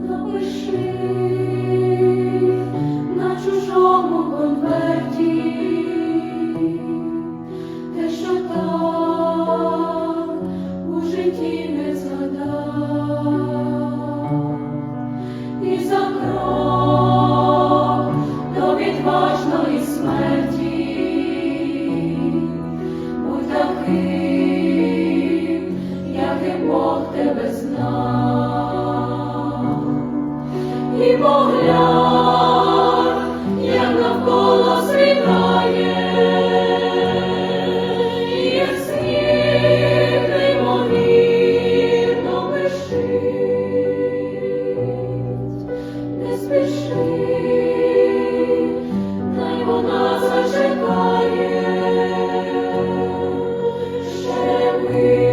Напиши на чужому конверті те, що так у житті не згадав, і за крок до відважної смерті будь таким, яким Бог тебе знав. І поглянь, як навколо світає, і як сніг неймовірно блищить. Не спіши, най вона зачекає ще мить.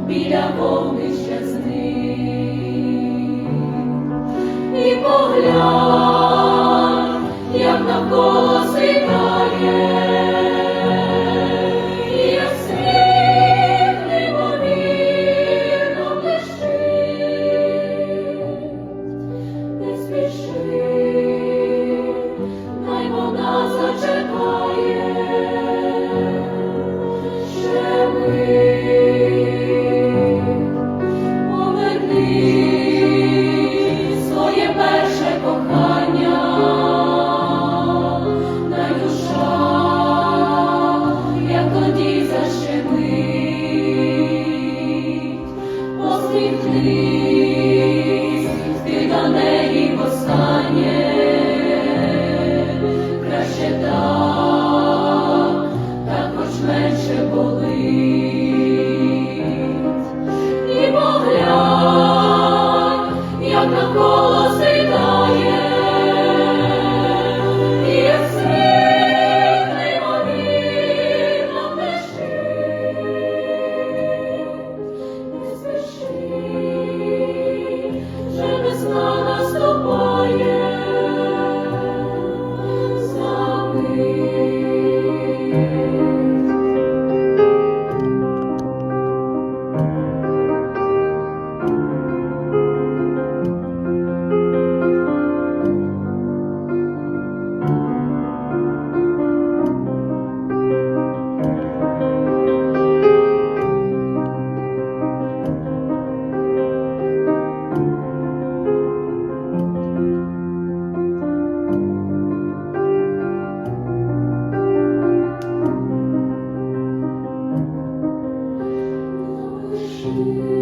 Біля вогнища з ним. І поглянь, як навколо світає, і як сніг неймовірно блищить. Не спіши, най вона зачекає ще мить. Посміхнись, ти до неї востаннє, краще так хоч менше болить. І поглянь, як навколо світає, і як сніг неймовірно блищить. Не спіши, вже весна наступає за мить. Thank you.